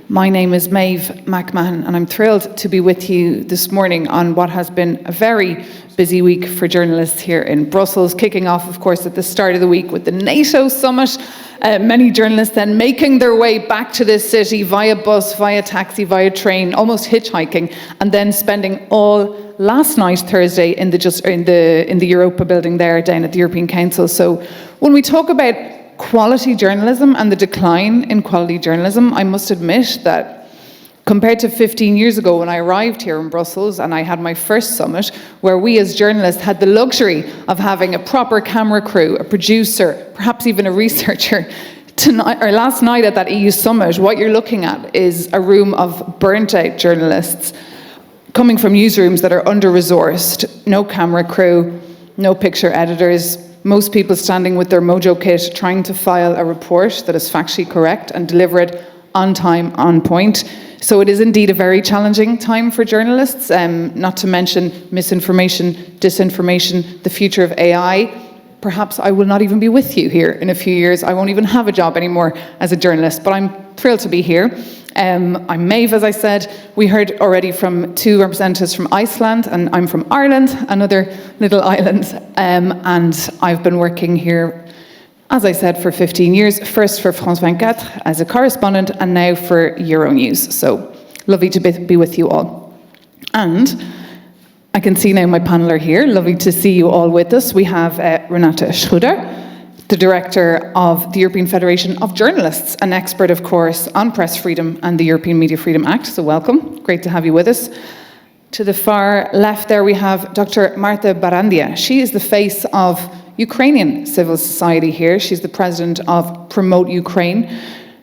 My name is Maeve McMahon, and I'm thrilled to be with you this morning on what has been a very busy week for journalists here in Brussels, kicking off, of course, at the start of the week with the NATO summit. Many journalists then making their way back to this city via bus, via taxi, via train, almost hitchhiking, and then spending all last night, Thursday, in the Europa building there down at the European Council. So when we talk about quality journalism and the decline in quality journalism, I must admit that compared to 15 years ago when I arrived here in Brussels and I had my first summit, where we as journalists had the luxury of having a proper camera crew, a producer, perhaps even a researcher, last night at that EU summit, what you're looking at is a room of burnt-out journalists coming from newsrooms that are under-resourced, no camera crew, no picture editors, most people standing with their Mojo kit trying to file a report that is factually correct and deliver it on time, on point. So it is indeed a very challenging time for journalists, not to mention misinformation, disinformation, the future of AI. Perhaps I will not even be with you here in a few years. I won't even have a job anymore as a journalist, but I'm thrilled to be here. I'm Maeve, as I said. We heard already from two representatives from Iceland, and I'm from Ireland, another little island. And I've been working here, as I said, for 15 years, first for France 24 as a correspondent, and now for Euronews. So lovely to be with you all. And I can see now my panel are here. Lovely to see you all with us. We have Renate Schröder, the director of the European Federation of Journalists, an expert, of course, on press freedom and the European Media Freedom Act. So welcome. Great to have you with us. To the far left there, we have Dr. Marta Barandia. She is the face of Ukrainian civil society here. She's the president of Promote Ukraine.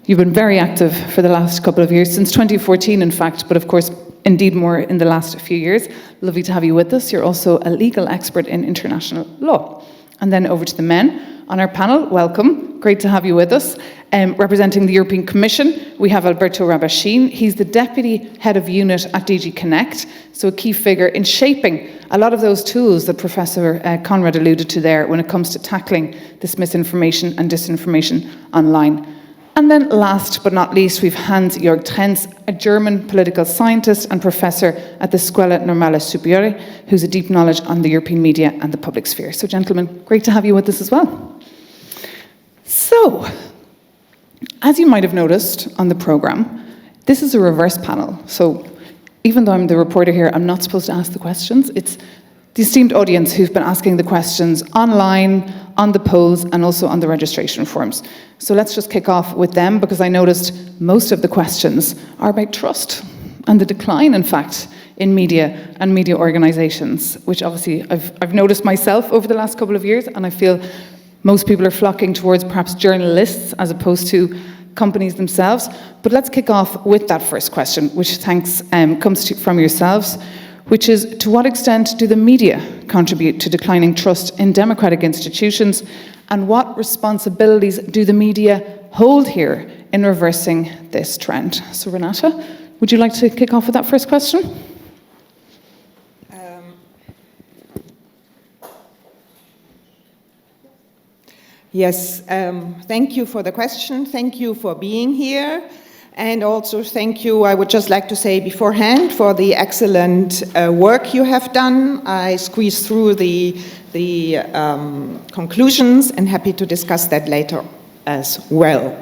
You've been very active for the last couple of years, since 2014, in fact, but of course, indeed more in the last few years. Lovely to have you with us. You're also a legal expert in international law. And then over to the men on our panel. Welcome. Great to have you with us. Representing the European Commission, we have Alberto Rabashin. He's the Deputy Head of Unit at DG Connect, so a key figure in shaping a lot of those tools that Professor Conrad alluded to there when it comes to tackling this misinformation and disinformation online. And then last but not least, we've Hans-Jörg Trenz, a German political scientist and professor at the Scuola Normale Superiore, who's a deep knowledge on the European media and the public sphere. So gentlemen, great to have you with us as well. So, as you might have noticed on the programme, this is a reverse panel. So even though I'm the reporter here, I'm not supposed to ask the questions. It's the esteemed audience who've been asking the questions online, on the polls, and also on the registration forms. So let's just kick off with them, because I noticed most of the questions are about trust and the decline, in fact, in media and media organisations, which obviously I've noticed myself over the last couple of years, and I feel most people are flocking towards perhaps journalists as opposed to companies themselves. But let's kick off with that first question, which comes from yourselves, which is, to what extent do the media contribute to declining trust in democratic institutions, and what responsibilities do the media hold here in reversing this trend? So Renata, would you like to kick off with that first question? Yes, thank you for the question. Thank you for being here. And also thank you, I would just like to say beforehand, for the excellent work you have done. I squeezed through the conclusions and happy to discuss that later as well.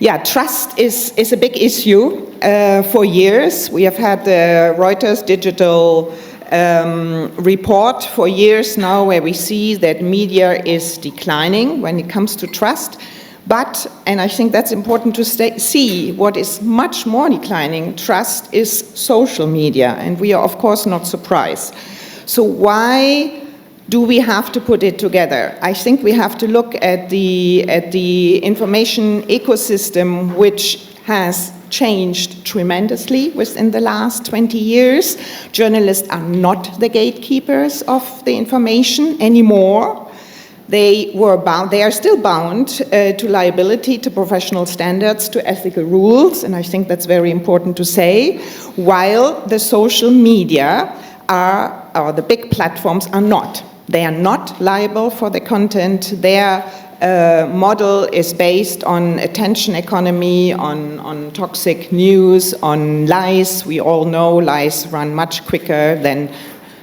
Yeah, trust is a big issue for years. We have had the Reuters digital report for years now, where we see that media is declining when it comes to trust. But, and I think that's important to see, what is much more declining trust is social media, and we are of course not surprised. So why do we have to put it together? I think we have to look at the information ecosystem, which has changed tremendously within the last 20 years. Journalists are not the gatekeepers of the information anymore. They are still bound to liability, to professional standards, to ethical rules, and I think that's very important to say, while the social media or the big platforms are not. They are not liable for the content. Their model is based on attention economy, on toxic news, on lies. We all know lies run much quicker than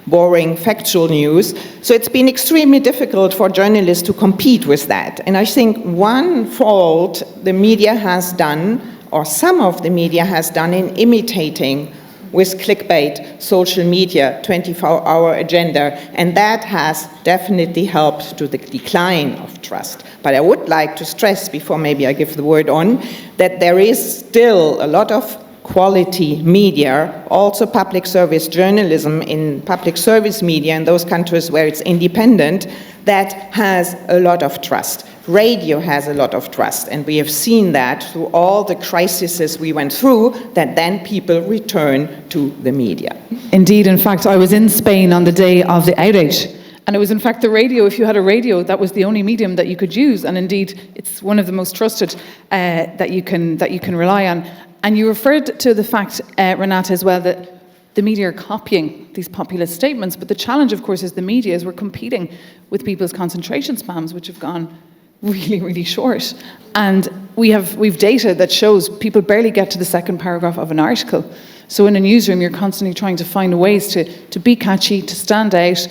boring factual news. So it's been extremely difficult for journalists to compete with that. And I think one fault the media has done, or some of the media has done, in imitating with clickbait, social media, 24-hour agenda, and that has definitely helped to the decline of trust. But I would like to stress, before maybe I give the word on, that there is still a lot of quality media, also public service journalism in public service media in those countries where it's independent, that has a lot of trust. Radio has a lot of trust, and we have seen that through all the crises we went through, that then people return to the media. Indeed, in fact, I was in Spain on the day of the outage, and it was in fact the radio. If you had a radio, that was the only medium that you could use, and indeed it's one of the most trusted that you can rely on. And you referred to the fact, Renata, as well, that the media are copying these populist statements, but the challenge, of course, is the media is we're competing with people's concentration spans, which have gone really, really short. And we've data that shows people barely get to the second paragraph of an article. So in a newsroom, you're constantly trying to find ways to be catchy, to stand out,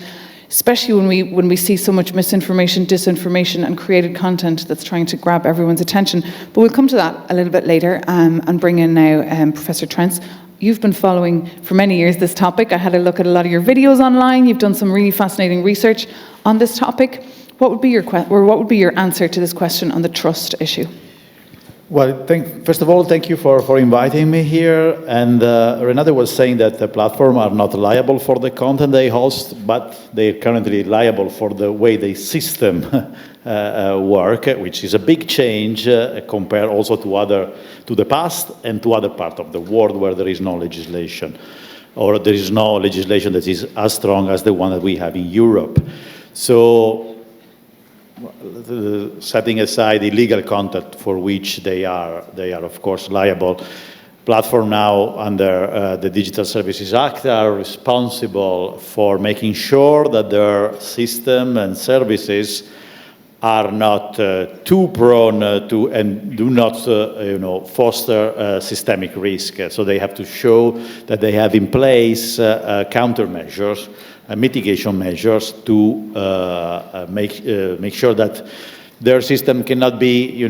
especially when we see so much misinformation, disinformation, and created content that's trying to grab everyone's attention. But we'll come to that a little bit later and bring in now Professor Trents. You've been following for many years this topic. I had a look at a lot of your videos online. You've done some really fascinating research on this topic. What would be your answer to this question on the trust issue? Well, first of all, thank you for inviting me here. And Renata was saying that the platforms are not liable for the content they host, but they're currently liable for the way the system work, which is a big change compared also to the past and to other parts of the world where there is no legislation, or there is no legislation that is as strong as the one that we have in Europe. So, setting aside illegal content for which they are of course liable, platforms now under the Digital Services Act are responsible for making sure that their system and services are not too prone to and do not foster systemic risk. So they have to show that they have in place countermeasures, mitigation measures to make sure that their system cannot be,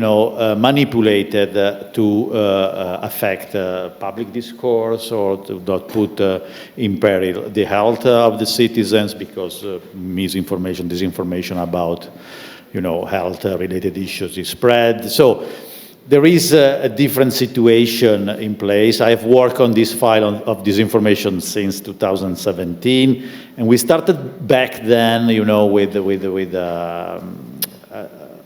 manipulated to affect public discourse or to not put in peril the health of the citizens because misinformation, disinformation about, health-related issues is spread. So there is a different situation in place. I have worked on this file of disinformation since 2017, and we started back then, with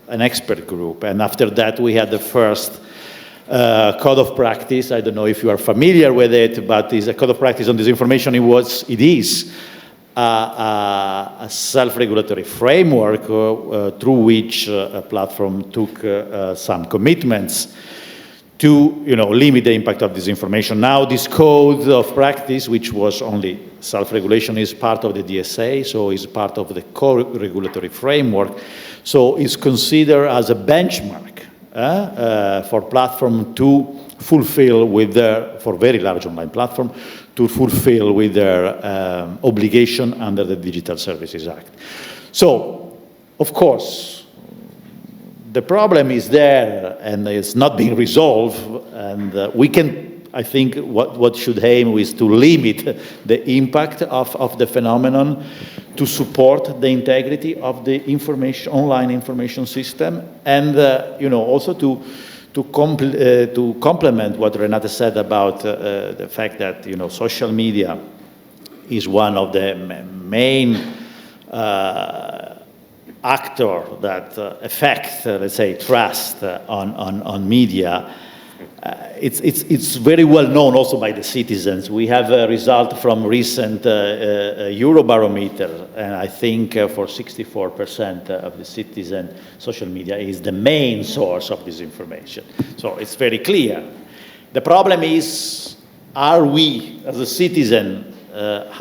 an expert group, and after that we had the first code of practice. I don't know if you are familiar with it, but it's a code of practice on disinformation. It is a self-regulatory framework through which a platform took some commitments to limit the impact of disinformation. Now this code of practice, which was only self-regulation, is part of the DSA, so is part of the core regulatory framework, so is considered as a benchmark for platform to fulfill with their, for very large online platform, to fulfill with their obligation under the Digital Services Act. So, of course, the problem is there and it's not being resolved, and we can, I think, what should aim is to limit the impact of the phenomenon, to support the integrity of the online information system, and also to complement what Renata said about the fact that social media is one of the main actor that affect, let's say, trust on media. It's very well known also by the citizens. We have a result from recent Eurobarometer, and I think for 64% of the citizens, social media is the main source of this information. So it's very clear. The problem is, are we, as a citizen,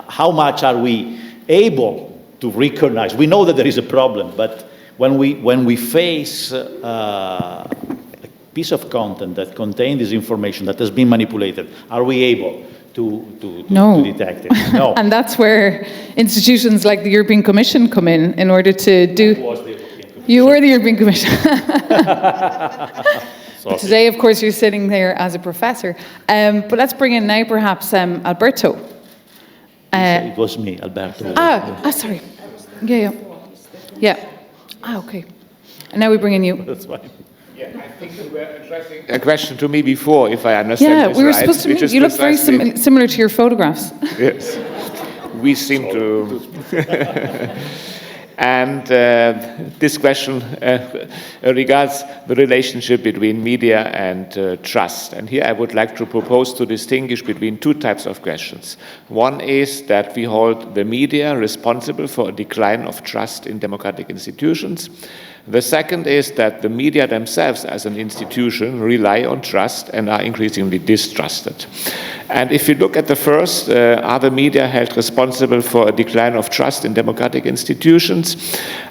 how much are we able to recognize? We know that there is a problem, but when we face a piece of content that contains this information that has been manipulated, are we able to detect it? No. And that's where institutions like the European Commission come in order to do... Who was the European Commission? You were the European Commission. But today, of course, you're sitting there as a professor. But let's bring in now, perhaps, Alberto. It was me, Alberto. Sorry. Yeah. Okay. And now we bring in you. That's fine. Yeah, I think you were addressing a question to me before, if I understand this we were right. supposed to meet. You look very similar to your photographs. Yes. We seem to... And this question regards the relationship between media and trust. And here I would like to propose to distinguish between two types of questions. One is that we hold the media responsible for a decline of trust in democratic institutions. The second is that the media themselves as an institution rely on trust and are increasingly distrusted. And if you look at the first, are the media held responsible for a decline of trust in democratic institutions?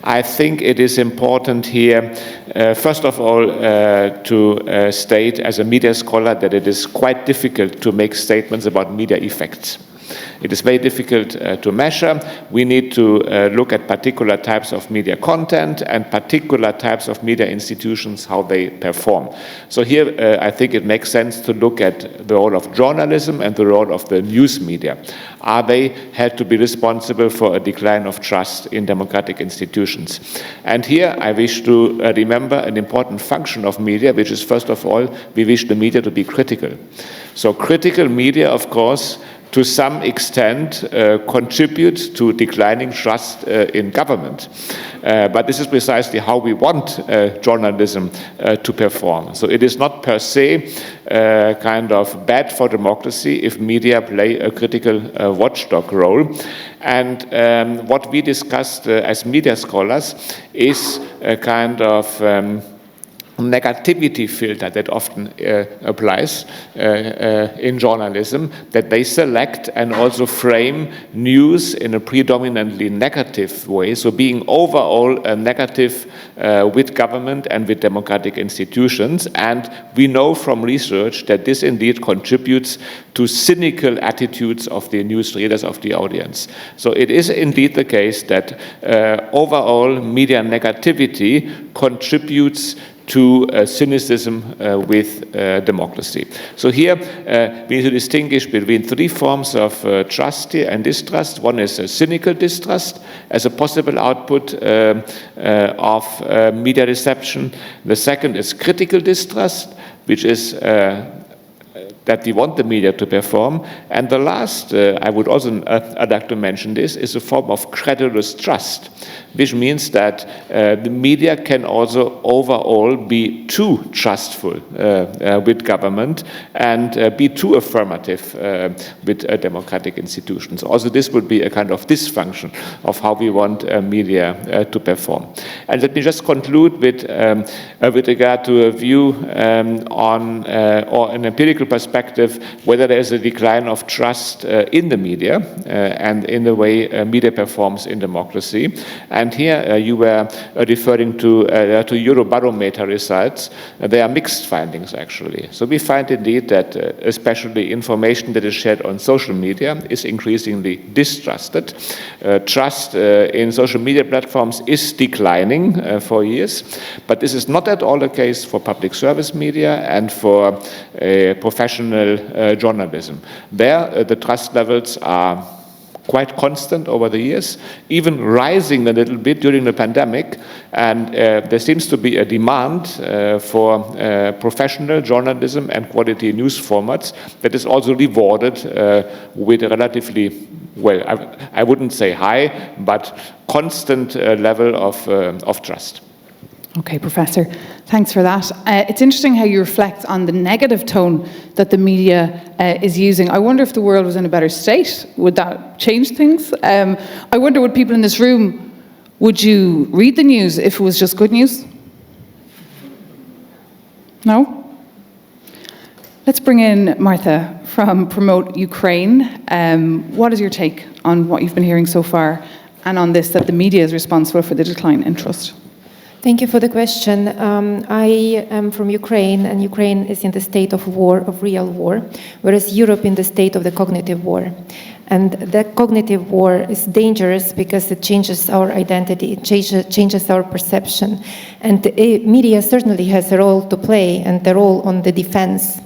I think it is important here, first of all, to state as a media scholar that it is quite difficult to make statements about media effects. It is very difficult to measure. We need to look at particular types of media content and particular types of media institutions, how they perform. So here I think it makes sense to look at the role of journalism and the role of the news media. Are they held to be responsible for a decline of trust in democratic institutions? And here I wish to remember an important function of media, which is, first of all, we wish the media to be critical. So critical media, of course, to some extent contribute to declining trust in government. But this is precisely how we want journalism to perform. So it is not per se kind of bad for democracy if media play a critical watchdog role. And what we discussed as media scholars is a kind of negativity filter that often applies in journalism, that they select and also frame news in a predominantly negative way, so being overall negative with government and with democratic institutions. And we know from research that this indeed contributes to cynical attitudes of the news readers, of the audience. So it is indeed the case that overall media negativity contributes to cynicism with democracy. So here we need to distinguish between three forms of trust here and distrust. One is a cynical distrust as a possible output of media reception. The second is critical distrust, which is that we want the media to perform. And the last, I would also like to mention this, is a form of credulous trust, which means that the media can also overall be too trustful with government and be too affirmative with democratic institutions. Also, this would be a kind of dysfunction of how we want media to perform. And let me just conclude with regard to a view on, or an empirical perspective, whether there is a decline of trust in the media and in the way media performs in democracy. And here you were referring to Eurobarometer results. There are mixed findings, actually. So we find indeed that especially information that is shared on social media is increasingly distrusted. Trust in social media platforms is declining for years, but this is not at all the case for public service media and for professional journalism. There, the trust levels are quite constant over the years, even rising a little bit during the pandemic. And there seems to be a demand for professional journalism and quality news formats that is also rewarded with a relatively, well, I wouldn't say high, but constant level of trust. Okay, Professor, thanks for that. It's interesting how you reflect on the negative tone that the media is using. I wonder if the world was in a better state, would that change things? I wonder, would people in this room, would you read the news if it was just good news? No? Let's bring in Martha from Promote Ukraine. What is your take on what you've been hearing so far and on this, that the media is responsible for the decline in trust? Thank you for the question. I am from Ukraine, and Ukraine is in the state of war, of real war, whereas Europe in the state of the cognitive war. And that cognitive war is dangerous because it changes our identity, it changes our perception. And the media certainly has a role to play, and the role on the defense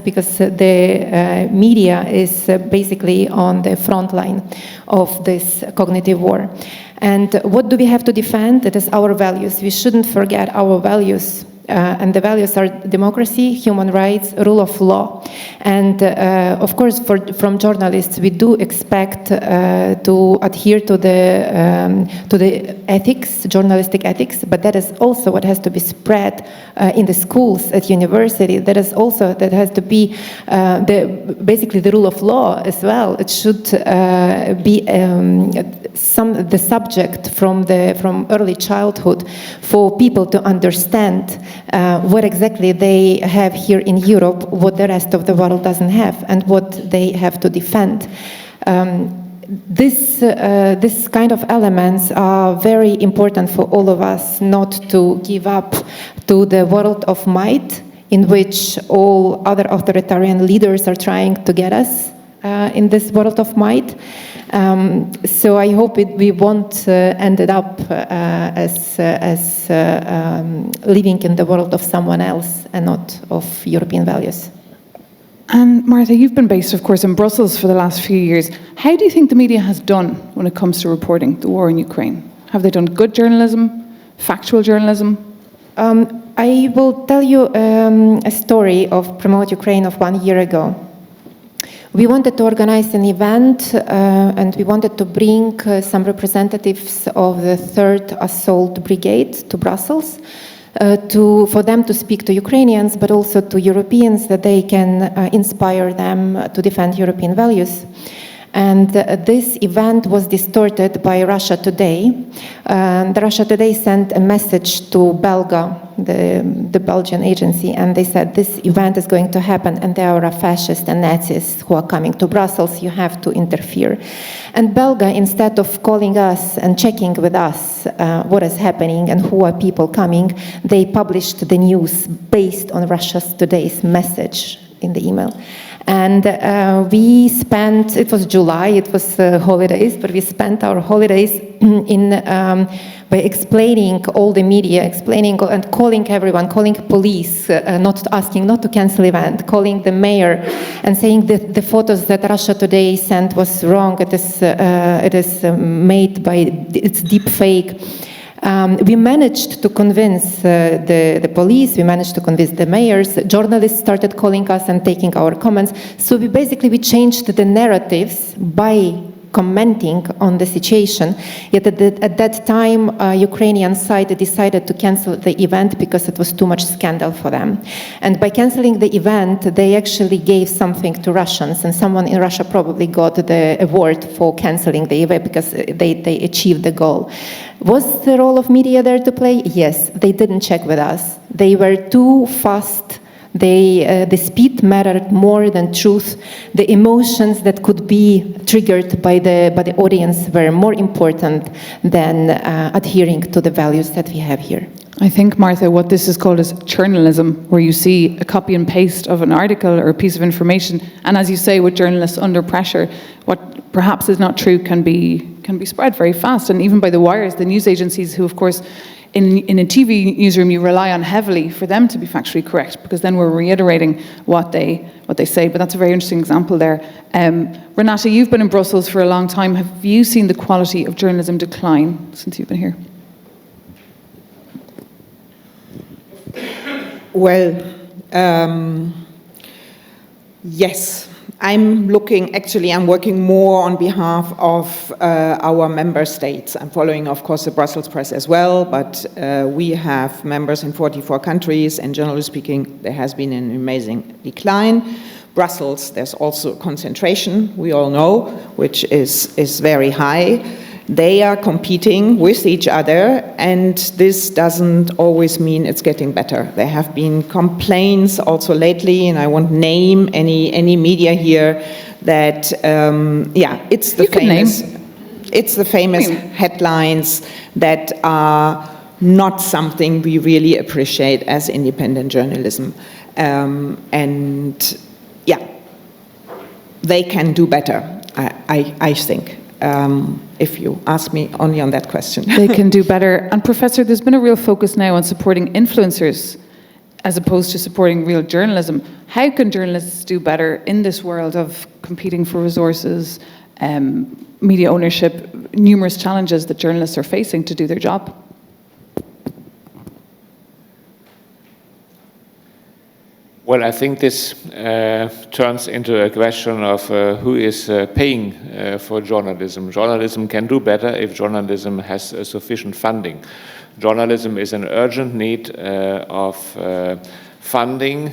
because the media is basically on the front line of this cognitive war. And what do we have to defend? It is our values. We shouldn't forget our values. And the values are democracy, human rights, rule of law. And of course, from journalists, we do expect to adhere to the ethics, journalistic ethics, but that is also what has to be spread in the schools, at university. That has to be basically the rule of law as well. It should be the subject from early childhood for people to understand what exactly they have here in Europe, what the rest of the world doesn't have, and what they have to defend. This kind of elements are very important for all of us, not to give up to the world of might, in which all other authoritarian leaders are trying to get us in this world of might. So I hope we won't end it up as living in the world of someone else and not of European values. And Martha, you've been based, of course, in Brussels for the last few years. How do you think the media has done when it comes to reporting the war in Ukraine? Have they done good journalism, factual journalism? I will tell you a story of Promote Ukraine of 1 year ago. We wanted to organize an event and we wanted to bring some representatives of the 3rd Assault Brigade to Brussels for them to speak to Ukrainians, but also to Europeans, that they can inspire them to defend European values. And this event was distorted by Russia Today. The Russia Today sent a message to Belga, the Belgian agency, and they said this event is going to happen and there are fascists and Nazis who are coming to Brussels, you have to interfere. And Belga, instead of calling us and checking with us what is happening and who are people coming, they published the news based on Russia Today's message in the email. And we spent, it was July, it was holidays, but we spent our holidays by explaining all the media, explaining and calling everyone, calling police, asking not to cancel event, calling the mayor and saying that the photos that Russia Today sent was wrong, it is made by, it's deep fake. We managed to convince the police, we managed to convince the mayors, journalists started calling us and taking our comments. So we changed the narratives by commenting on the situation. Yet at that time, Ukrainian side decided to cancel the event because it was too much scandal for them. And by canceling the event, they actually gave something to Russians, and someone in Russia probably got the award for canceling the event because they achieved the goal. Was the role of media there to play? Yes, they didn't check with us. They were too fast. The speed mattered more than truth. The emotions that could be triggered by the audience were more important than adhering to the values that we have here. I think, Martha, what this is called is journalism, where you see a copy and paste of an article or a piece of information, and as you say, with journalists under pressure, what perhaps is not true can be spread very fast, and even by the wires, the news agencies who, of course, in a TV newsroom, you rely on heavily for them to be factually correct, because then we're reiterating what they say. But that's a very interesting example there. Renata, you've been in Brussels for a long time. Have you seen the quality of journalism decline since you've been here? Well, yes. I'm working more on behalf of our member states. I'm following, of course, the Brussels press as well, but we have members in 44 countries, and generally speaking, there has been an amazing decline. Brussels, there's also concentration, we all know, which is very high. They are competing with each other, and this doesn't always mean it's getting better. There have been complaints also lately, and I won't name any media here, that, it's the famous headlines that are not something we really appreciate as independent journalism. And yeah, they can do better, I think, if you ask me only on that question. They can do better. And Professor, there's been a real focus now on supporting influencers as opposed to supporting real journalism. How can journalists do better in this world of competing for resources, media ownership, numerous challenges that journalists are facing to do their job? Well, I think this turns into a question of who is paying for journalism. Journalism can do better if journalism has sufficient funding. Journalism is an urgent need of funding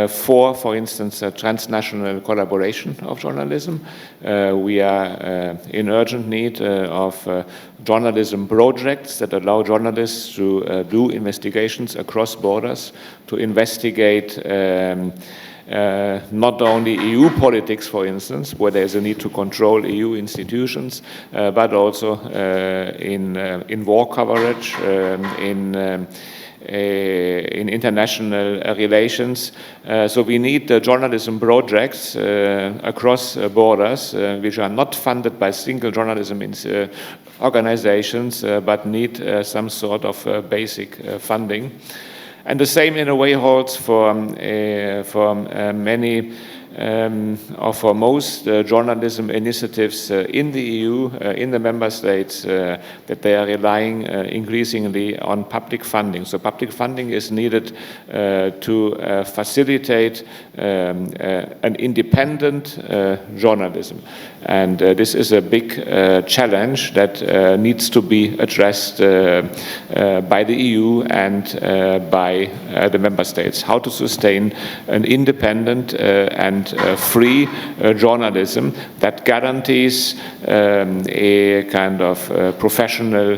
for instance, transnational collaboration of journalism. We are in urgent need of journalism projects that allow journalists to do investigations across borders, to investigate not only EU politics, for instance, where there is a need to control EU institutions, but also in war coverage, in international relations. So we need journalism projects across borders, which are not funded by single journalism organizations, but need some sort of basic funding. And the same, in a way, holds for many or for most journalism initiatives in the EU, in the member states, that they are relying increasingly on public funding. So public funding is needed to facilitate an independent journalism. And this is a big challenge that needs to be addressed by the EU and by the member states. How to sustain an independent and free journalism that guarantees a kind of professional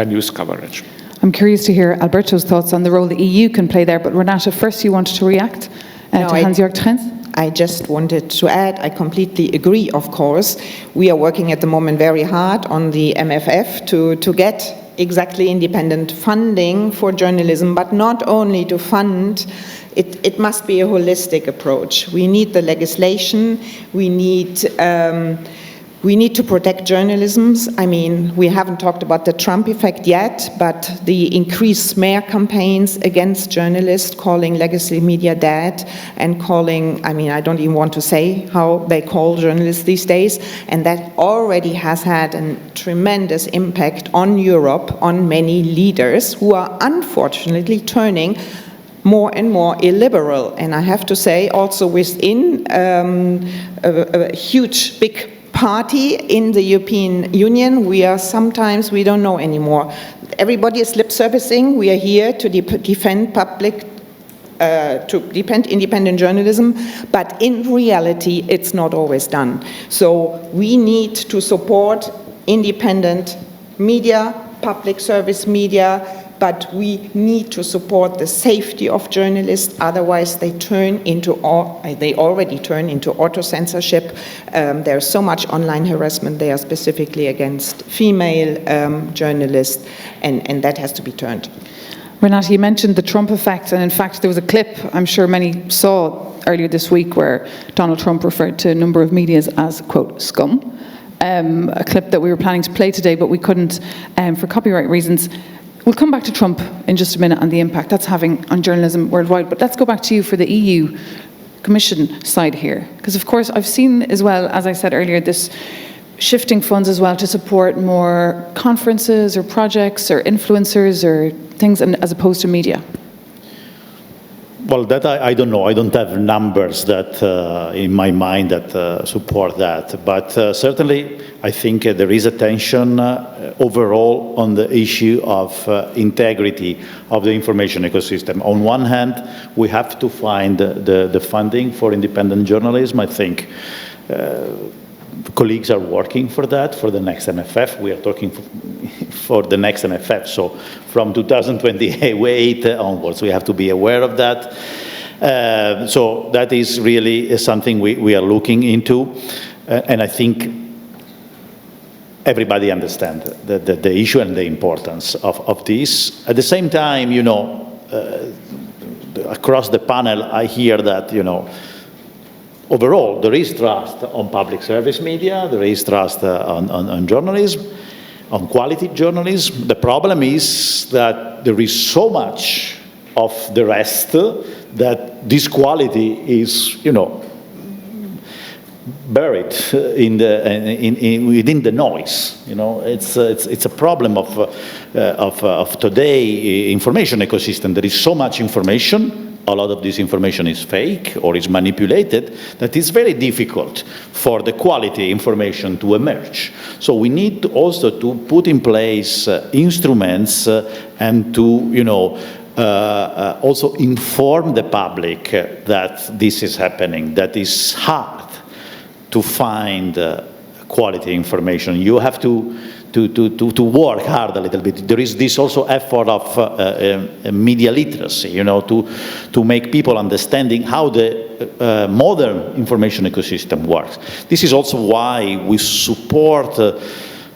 news coverage. I'm curious to hear Alberto's thoughts on the role the EU can play there, but Renate, first you wanted to react to Hans-Jörg Trenz? I just wanted to add, I completely agree, of course. We are working at the moment very hard on the MFF to get exactly independent funding for journalism, but not only to fund. It must be a holistic approach. We need the legislation. We need to protect journalism. I mean, we haven't talked about the Trump effect yet, but the increased smear campaigns against journalists, calling legacy media dead, and calling, I mean, I don't even want to say how they call journalists these days, and that already has had a tremendous impact on Europe, on many leaders who are unfortunately turning more and more illiberal. And I have to say, also within a huge, big party in the European Union, we don't know anymore. Everybody is lip servicing. We are here to defend independent journalism, but in reality, it's not always done. So we need to support independent media, public service media, but we need to support the safety of journalists. Otherwise, they already turn into auto-censorship. There's so much online harassment there, specifically against female journalists, and that has to be turned. Renate, you mentioned the Trump effect, and in fact, there was a clip I'm sure many saw earlier this week where Donald Trump referred to a number of medias as, quote, scum. A clip that we were planning to play today, but we couldn't for copyright reasons. We'll come back to Trump in just a minute and the impact that's having on journalism worldwide, but let's go back to you for the EU Commission side here. Because of course I've seen as well, as I said earlier, this shifting funds as well to support more conferences or projects or influencers or things as opposed to media. Well, that I don't know. I don't have numbers that in my mind that support that. But certainly, I think there is a tension overall on the issue of integrity of the information ecosystem. On one hand, we have to find the funding for independent journalism. I think colleagues are working for that, for the next MFF. We are talking for the next MFF. So from 2028 onwards, we have to be aware of that. So that is really something we are looking into. And I think everybody understands the issue and the importance of this. At the same time, across the panel, I hear that, overall, there is trust on public service media, there is trust on journalism, on quality journalism. The problem is that there is so much of the rest that this quality is, buried within the noise. It's a problem of today information ecosystem. There is so much information. A lot of this information is fake or is manipulated, that it's very difficult for the quality information to emerge. So we need also to put in place instruments and to, also inform the public that this is happening, that is hard to find quality information. You have to work hard a little bit. There is this also effort of media literacy, to make people understanding how the modern information ecosystem works. This is also why we support.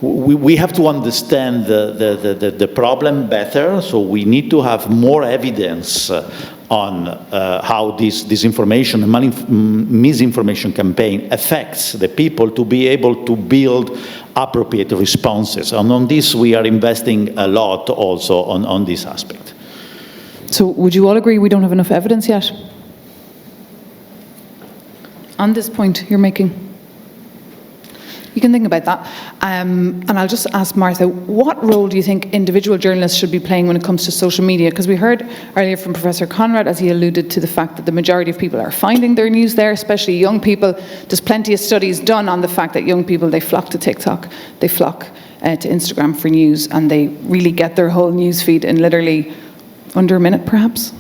We have to understand the problem better. So we need to have more evidence on how this disinformation and misinformation campaign affects the people, to be able to build appropriate responses. And on this, we are investing a lot also on this aspect. So would you all agree we don't have enough evidence yet on this point you're making? You can think about that. And I'll just ask Martha, what role do you think individual journalists should be playing when it comes to social media? Because we heard earlier from Professor Conrad, as he alluded to the fact that the majority of people are finding their news there, especially young people. There's plenty of studies done on the fact that young people, they flock to TikTok, they flock to Instagram for news, and they really get their whole news feed in literally under a minute, perhaps.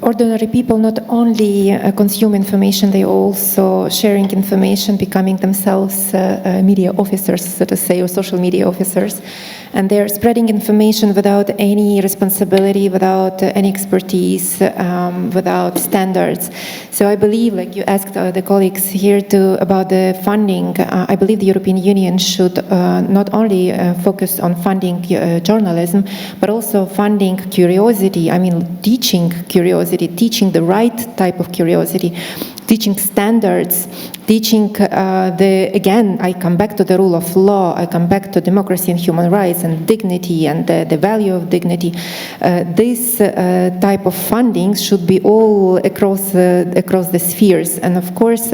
Ordinary people not only consume information, they also sharing information, becoming themselves media officers, so to say, or social media officers. And they're spreading information without any responsibility, without any expertise, without standards. So I believe, like you asked the colleagues here about the funding, I believe the European Union should not only focus on funding journalism, but also funding curiosity. I mean, teaching curiosity, teaching the right type of curiosity, teaching standards, teaching again, I come back to the rule of law, I come back to democracy and human rights and dignity and the value of dignity. This type of funding should be all across the spheres. And of course,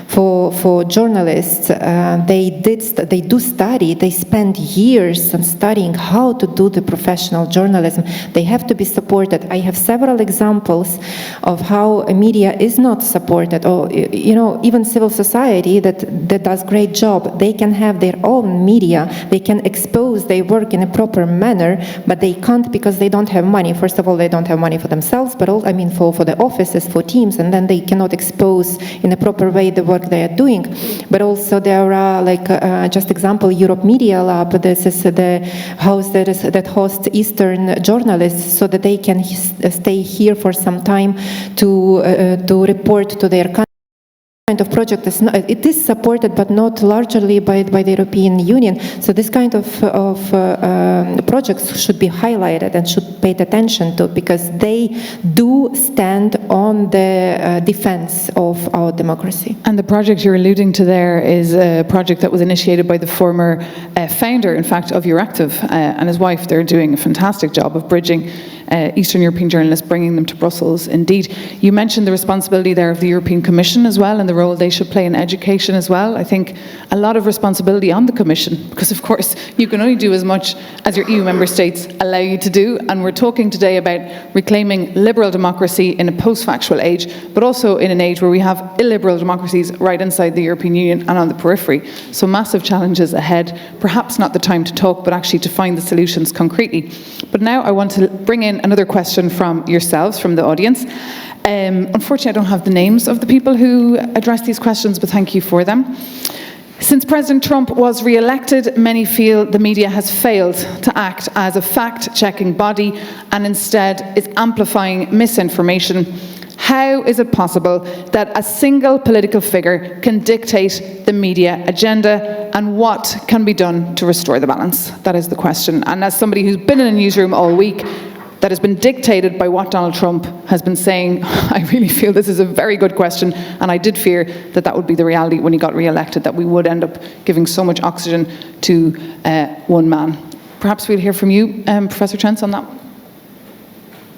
for journalists, they do study, they spend years on studying how to do the professional journalism. They have to be supported. I have several examples of how media is not supported, or even civil society that does great job. They can have their own media, they can expose their work in a proper manner, but they can't because they don't have money. First of all, they don't have money for themselves, but also, for the offices, for teams, and then they cannot expose in a proper way the work they are doing. But also there are, just example, Europe Media Lab. This is the house that hosts Eastern journalists, so that they can stay here for some time to report to their country. Kind of project it is supported, but not largely by the European Union. So this kind of projects should be highlighted and should be paid attention to, because they do stand on the defense of our democracy. And the project you're alluding to there is a project that was initiated by the former founder, in fact, of Euractiv and his wife. They're doing a fantastic job of bridging Eastern European journalists, bringing them to Brussels. Indeed, you mentioned the responsibility there of the European Commission as well, and the role they should play in education as well. I think a lot of responsibility on the Commission, because of course you can only do as much as your EU member states allow you to do, and we're talking today about reclaiming liberal democracy in a post-factual age, but also in an age where we have illiberal democracies right inside the European Union and on the periphery. So massive challenges ahead, perhaps not the time to talk, but actually to find the solutions concretely. But now I want to bring in another question from yourselves, from the audience. Unfortunately, I don't have the names of the people who addressed these questions, but thank you for them. Since President Trump was re-elected, many feel the media has failed to act as a fact-checking body and instead is amplifying misinformation. How is it possible that a single political figure can dictate the media agenda, and what can be done to restore the balance? That is the question. And as somebody who's been in a newsroom all week, that has been dictated by what Donald Trump has been saying, I really feel this is a very good question, and I did fear that that would be the reality when he got re-elected, that we would end up giving so much oxygen to one man. Perhaps we'll hear from you, Professor Trents, on that one.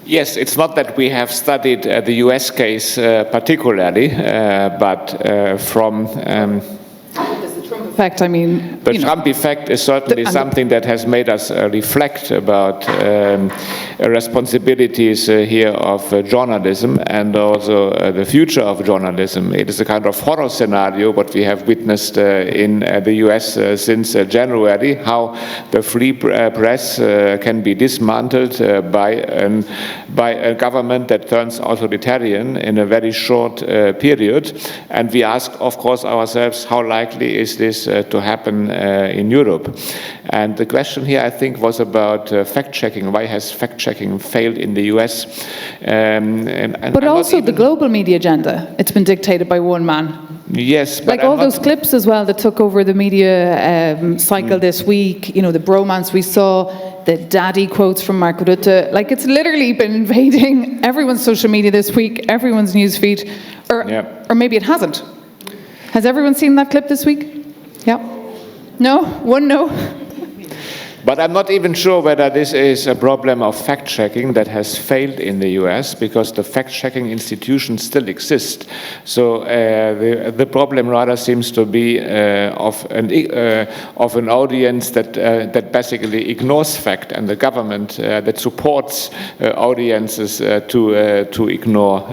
Yes, it's not that we have studied the US case particularly, but from Effect, I mean, the Trump effect is certainly something that has made us reflect about responsibilities here of journalism and also the future of journalism. It is a kind of horror scenario what we have witnessed in the US since January, how the free press can be dismantled by a government that turns authoritarian in a very short period. And we ask, of course, ourselves, how likely is this to happen in Europe? And the question here, I think, was about fact-checking. Why has fact-checking failed in the US? But also the global media agenda. It's been dictated by one man. Yes, but like all those clips as well that took over the media cycle this week, you know, the bromance we saw, the daddy quotes from Mark Rutte, like it's literally been invading everyone's social media this week, everyone's newsfeed, or maybe it hasn't. Has everyone seen that clip this week? Yeah. No? One no? But I'm not even sure whether this is a problem of fact-checking that has failed in the US, because the fact-checking institutions still exist. So the problem rather seems to be of an audience that basically ignores fact, and the government that supports audiences to ignore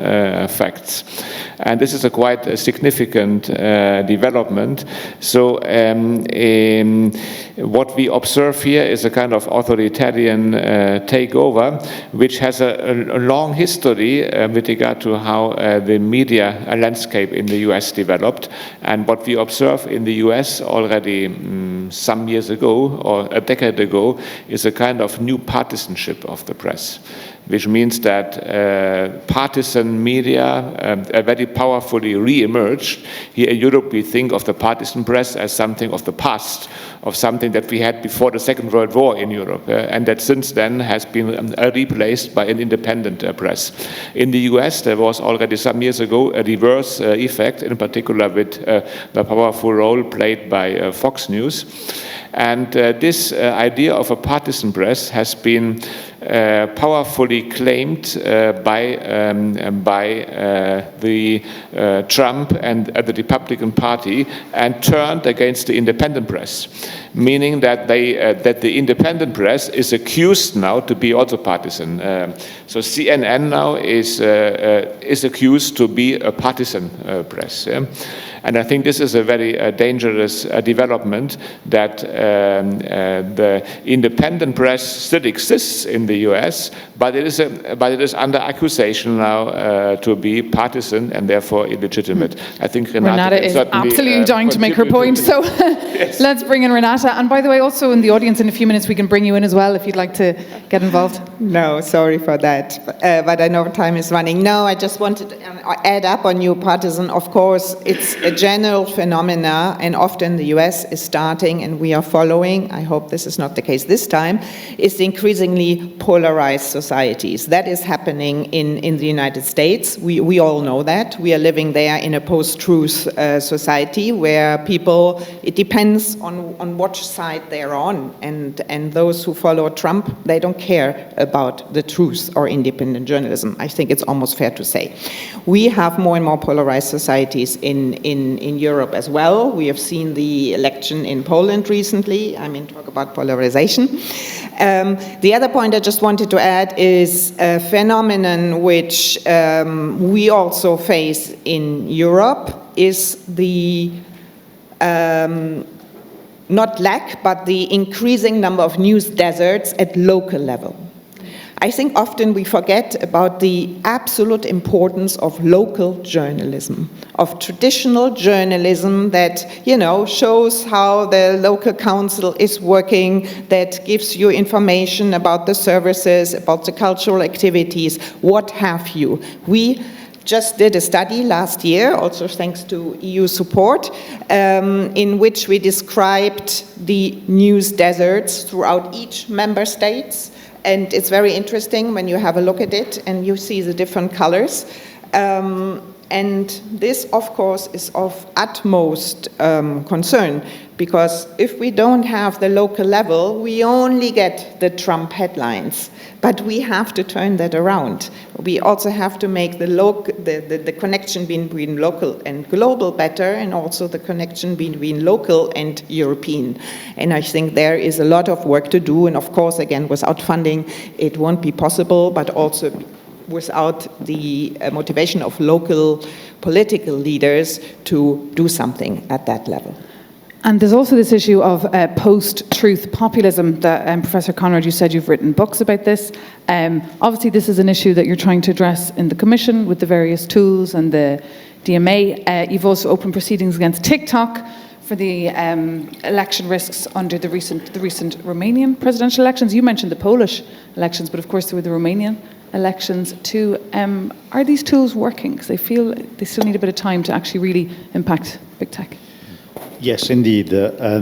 facts. And this is a quite significant development. So what we observe here is a kind of authoritarian takeover, which has a long history with regard to how the media landscape in the US developed. And what we observe in the US already some years ago, or a decade ago, is a kind of new partisanship of the press, which means that partisan media very powerfully re-emerged. Here in Europe, we think of the partisan press as something of the past, of something that we had before the Second World War in Europe, and that since then has been replaced by an independent press. In the US, there was already some years ago a reverse effect, in particular with the powerful role played by Fox News. And this idea of a partisan press has been powerfully claimed by the Trump and the Republican Party, and turned against the independent press, meaning that the independent press is accused now to be also partisan. So CNN now is accused to be a partisan press. And I think this is a very dangerous development, that the independent press still exists in the US, but it is under accusation now to be partisan and therefore illegitimate. I think Renata is absolutely dying to make her point, so yes. Let's bring in Renata. And by the way, also in the audience in a few minutes, we can bring you in as well if you'd like to get involved. No, sorry for that, but I know time is running. No, I just wanted to add up on you, partisan. Of course, it's a general phenomena, and often the US is starting, and we are following, I hope this is not the case this time, is the increasingly polarized societies. That is happening in the United States. We all know that. We are living there in a post-truth society where people, it depends on which side they're on, and those who follow Trump, they don't care about the truth or independent journalism. I think it's almost fair to say. We have more and more polarized societies in Europe as well. We have seen the election in Poland recently. I mean, talk about polarization. The other point I just wanted to add is a phenomenon which we also face in Europe is the not lack, but the increasing number of news deserts at local level. I think often we forget about the absolute importance of local journalism, of traditional journalism that, you know, shows how the local council is working, that gives you information about the services, about the cultural activities, what have you. We just did a study last year, also thanks to EU support, in which we described the news deserts throughout each member state. And it's very interesting when you have a look at it and you see the different colors. And this, of course, is of utmost concern, because if we don't have the local level, we only get the Trump headlines. But we have to turn that around. We also have to make the connection between local and global better, and also the connection between local and European. And I think there is a lot of work to do. And of course, again, without funding, it won't be possible, but also without the motivation of local political leaders to do something at that level. And there's also this issue of post-truth populism that, Professor Conrad, you said you've written books about this. Obviously, this is an issue that you're trying to address in the Commission with the various tools and the DMA. You've also opened proceedings against TikTok for the election risks under the recent Romanian presidential elections. You mentioned the Polish elections, but of course there were the Romanian elections too. Are these tools working? Because I feel they still need a bit of time to actually really impact big tech. Yes, indeed. I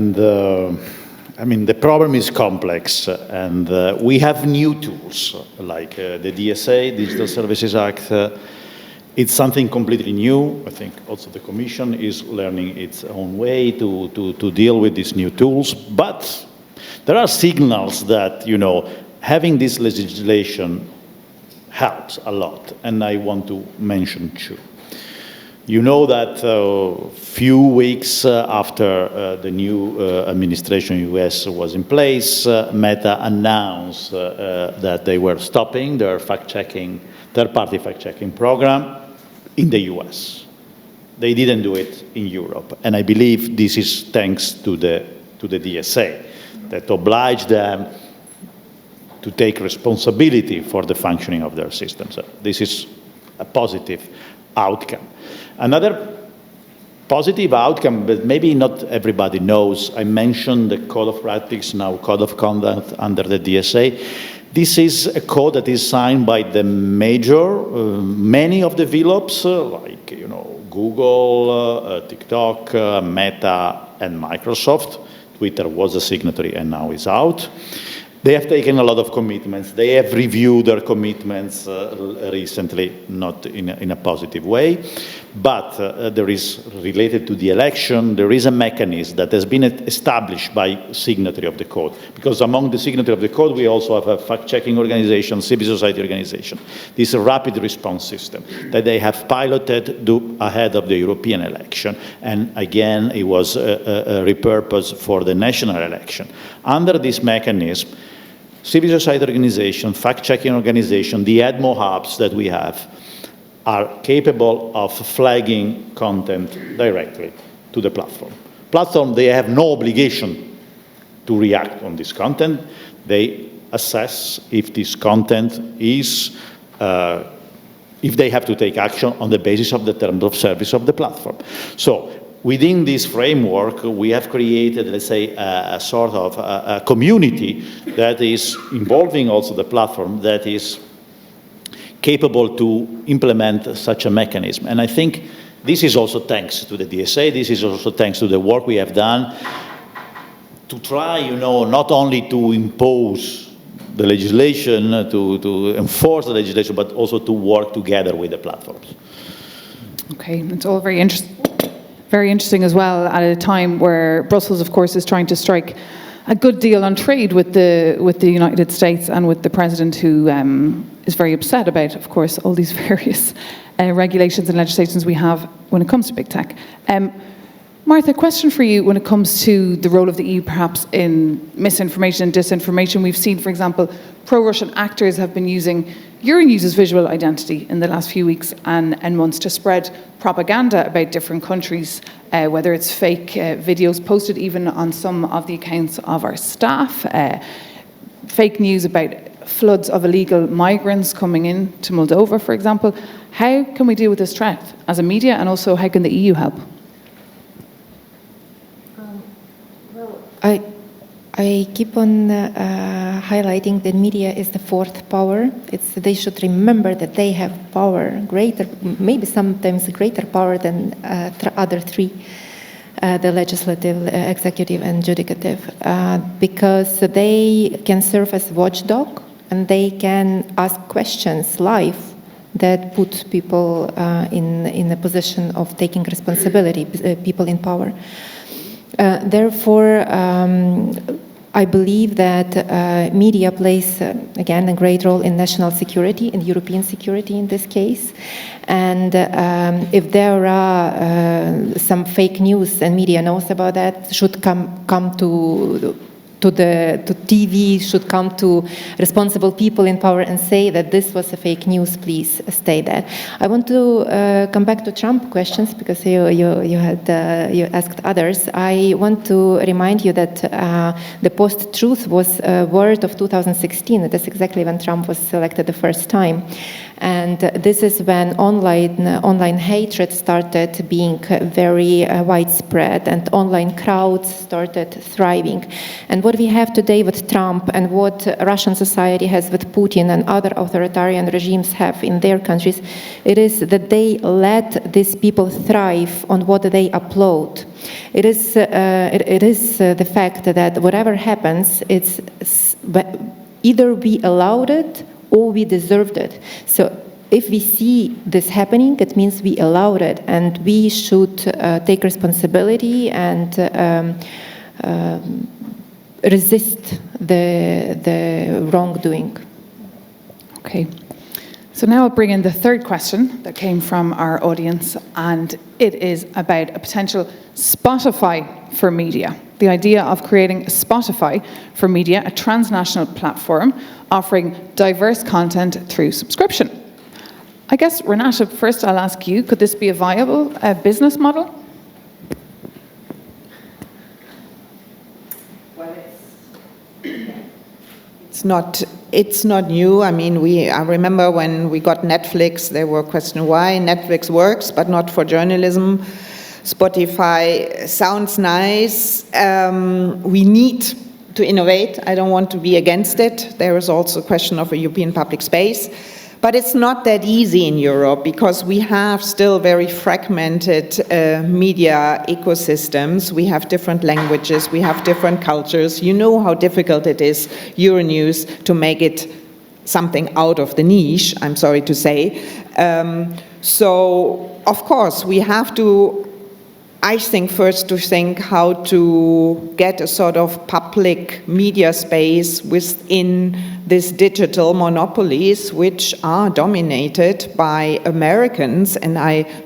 mean, the problem is complex, and we have new tools like the DSA, Digital Services Act. It's something completely new. I think also the Commission is learning its own way to deal with these new tools. But there are signals that, having this legislation helps a lot, and I want to mention two. You know that a few weeks after the new administration in the US was in place, Meta announced that they were stopping their third-party fact-checking program in the US. They didn't do it in Europe, and I believe this is thanks to the DSA that obliged them to take responsibility for the functioning of their systems. So this is a positive outcome. Another positive outcome, but maybe not everybody knows, I mentioned the Code of Practice, now Code of Conduct under the DSA. This is a code that is signed by the many of the VLOPs, like Google, TikTok, Meta, and Microsoft. Twitter was a signatory and now is out. They have taken a lot of commitments. They have reviewed their commitments recently, not in a positive way. But there is, related to the election, there is a mechanism that has been established by signatory of the code. Because among the signatory of the code, we also have a fact-checking organization, civil society organization. This rapid response system that they have piloted ahead of the European election. And again, it was repurposed for the national election. Under this mechanism, civil society organization, fact-checking organization, the ADMO hubs that we have are capable of flagging content directly to the platform. Platform, they have no obligation to react on this content. They assess if this content is, if they have to take action on the basis of the terms of service of the platform. So within this framework, we have created, let's say, a sort of a community that is involving also the platform that is capable to implement such a mechanism. And I think this is also thanks to the DSA, this is also thanks to the work we have done to try, not only to impose the legislation, to enforce the legislation, but also to work together with the platforms. Okay, it's all very interesting as well at a time where Brussels, of course, is trying to strike a good deal on trade with the United States and with the president, who is very upset about, of course, all these various regulations and legislations we have when it comes to big tech. Martha, question for you when it comes to the role of the EU perhaps in misinformation and disinformation. We've seen, for example, pro-Russian actors have been using Euronews's visual identity in the last few weeks and months to spread propaganda about different countries, whether it's fake videos posted even on some of the accounts of our staff, fake news about floods of illegal migrants coming in to Moldova, for example. How can we deal with this threat as a media, and also how can the EU help? I I keep on highlighting that media is the fourth power. They should remember that they have power, greater, maybe sometimes greater power than other three, the legislative, executive, and judicative, because they can serve as watchdog and they can ask questions live that put people in a position of taking responsibility, people in power. Therefore, I believe that media plays, again, a great role in national security, in European security in this case. And if there are some fake news and media knows about that, should come to TV, should come to responsible people in power and say that this was a fake news, please stay there. I want to come back to Trump questions because you asked others. I want to remind you that the post-truth was a word of 2016. That's exactly when Trump was elected the first time. And this is when online hatred started being very widespread and online crowds started thriving. And what we have today with Trump and what Russian society has with Putin and other authoritarian regimes have in their countries, it is that they let these people thrive on what they upload. It is the fact that whatever happens, it's either we allowed it or we deserved it. So if we see this happening, it means we allowed it, and we should take responsibility and resist the wrongdoing. Okay. So now I'll bring in the third question that came from our audience, and it is about a potential Spotify for media. The idea of creating a Spotify for media, a transnational platform offering diverse content through subscription. I guess, Renata, first I'll ask you, could this be a viable business model? Well, it's not new. I mean, I remember when we got Netflix, there were questions why Netflix works, but not for journalism. Spotify sounds nice. We need to innovate. I don't want to be against it. There is also a question of a European public space. But it's not that easy in Europe because we have still very fragmented media ecosystems. We have different languages, we have different cultures. You know how difficult it is, Euronews, to make it something out of the niche, I'm sorry to say. So, of course, we have to, I think, first to think how to get a sort of public media space within these digital monopolies, which are dominated by Americans and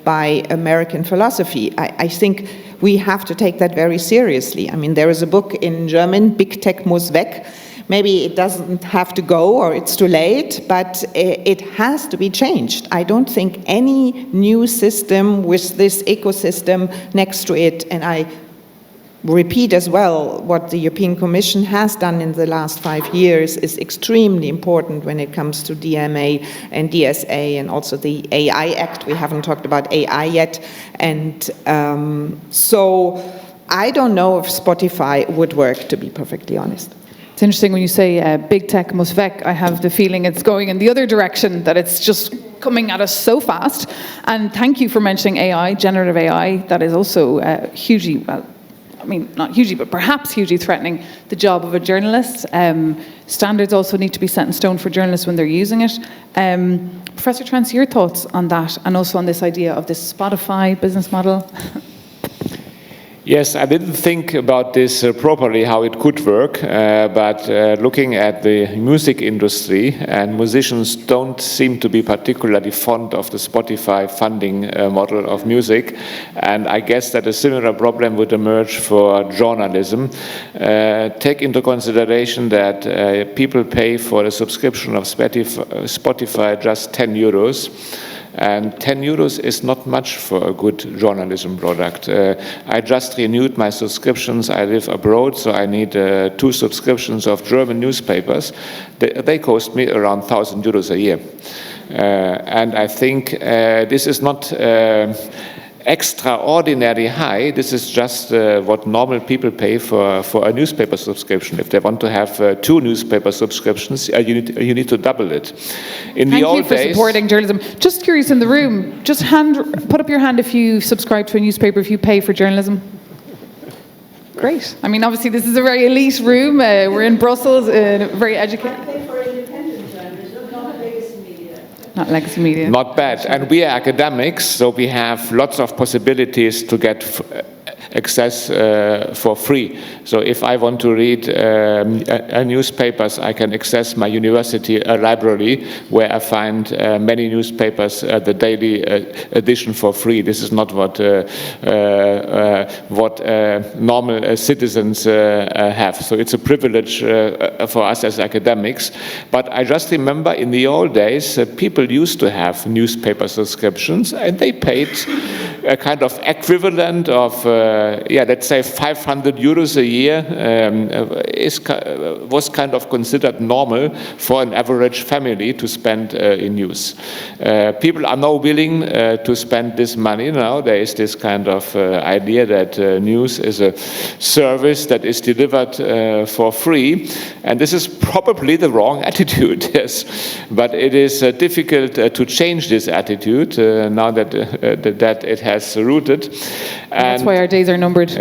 by American philosophy. I think we have to take that very seriously. I mean, there is a book in German, Big Tech muss weg. Maybe it doesn't have to go or it's too late, but it has to be changed. I don't think any new system with this ecosystem next to it, and I repeat as well what the European Commission has done in the last 5 years is extremely important when it comes to DMA and DSA and also the AI Act. We haven't talked about AI yet. And so I don't know if Spotify would work, to be perfectly honest. It's interesting when you say big tech muss weg. I have the feeling it's going in the other direction, that it's just coming at us so fast. And thank you for mentioning AI, generative AI. That is also hugely, well, I mean, not hugely, but perhaps hugely threatening the job of a journalist. Standards also need to be set in stone for journalists when they're using it. Professor Trance, your thoughts on that, and also on this idea of this Spotify business model? Yes, I didn't think about this properly, how it could work, but looking at the music industry, and musicians don't seem to be particularly fond of the Spotify funding model of music, and I guess that a similar problem would emerge for journalism. Take into consideration that people pay for a subscription of Spotify just 10 euros. And 10 euros is not much for a good journalism product. I just renewed my subscriptions. I live abroad, so I need 2 subscriptions of German newspapers. They cost me around 1,000 euros a year. And I think this is not extraordinary high, this is just what normal people pay for a newspaper subscription. If they want to have 2 newspaper subscriptions, you need to double it. In the old Thank you for days, supporting journalism. Just curious in the room, just put up your hand if you subscribe to a newspaper, if you pay for journalism. Great. I mean, obviously, this is a very elite room. We're in Brussels, very educated. I pay for independent journalism, not legacy media. Not legacy media. not bad. And we are academics, so we have lots of possibilities to get access for free. So if I want to read newspapers, I can access my university library, where I find many newspapers, the daily edition, for free. This is not what normal citizens have. So it's a privilege for us as academics. But I just remember in the old days, people used to have newspaper subscriptions, and they paid a kind of equivalent of let's say 500 euros a year was kind of considered normal for an average family to spend in news. People are now willing to spend this money now. There is this kind of idea that news is a service that is delivered for free, and this is probably the wrong attitude, yes. But it is difficult to change this attitude now that it has rooted. And that's why our days are numbered.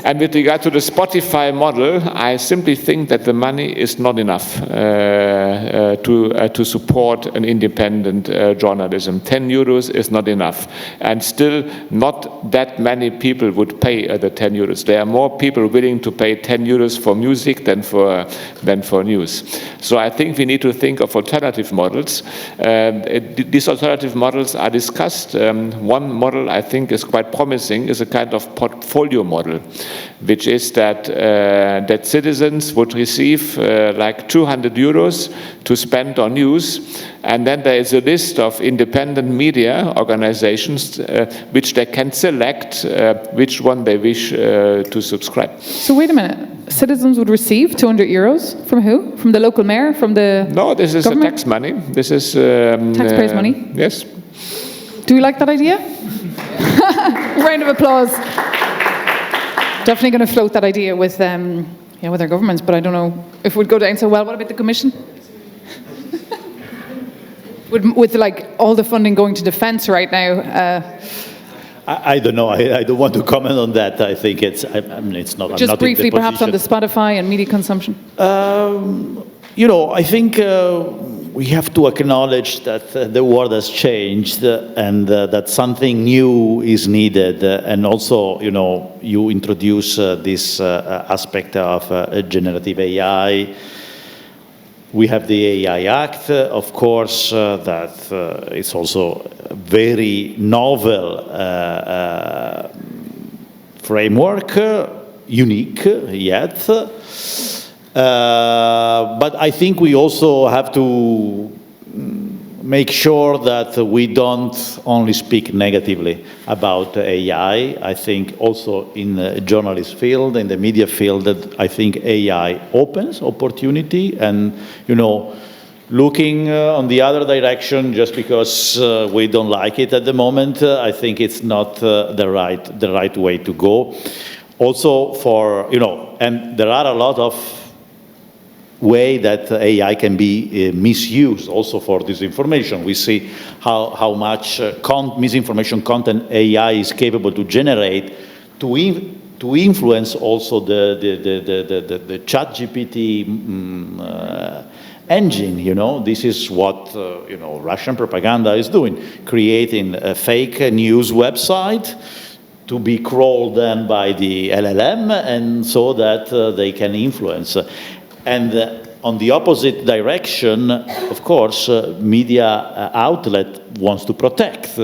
And with regard to the Spotify model, I simply think that the money is not enough to support an independent journalism. 10 euros is not enough. And still, not that many people would pay the 10 euros. There are more people willing to pay 10 euros for music than for news. So I think we need to think of alternative models. These alternative models are discussed. One model I think is quite promising, is a kind of portfolio model, which is that citizens would receive like 200 euros to spend on news, and then there is a list of independent media organizations which they can select which one they wish to subscribe. So wait a minute. Citizens would receive 200 euros from who? From the local mayor? From the No, this is government? tax money. This is taxpayers' money? Yes. Do we like that idea? Round of applause. Definitely going to float that idea with with our governments, but I don't know if it would go down so well. What about the Commission? with like all the funding going to defence right now. I don't know. I don't want to comment on that. I think it's not. Just I'm not briefly, in the perhaps on the Spotify and media consumption. I think we have to acknowledge that the world has changed and that something new is needed. And also, you introduce this aspect of generative AI. We have the AI Act, of course, that is also a very novel framework, unique yet. But I think we also have to make sure that we don't only speak negatively about AI. I think also in the journalist field, in the media field, that I think AI opens opportunity, and looking on the other direction just because we don't like it at the moment, I think it's not the right way to go. Also and there are a lot of way that AI can be misused also for disinformation. We see how much misinformation content AI is capable to generate to influence also the ChatGPT engine. This is what Russian propaganda is doing, creating a fake news website to be crawled then by the LLM, and so that they can influence. And on the opposite direction, of course, media outlet wants to protect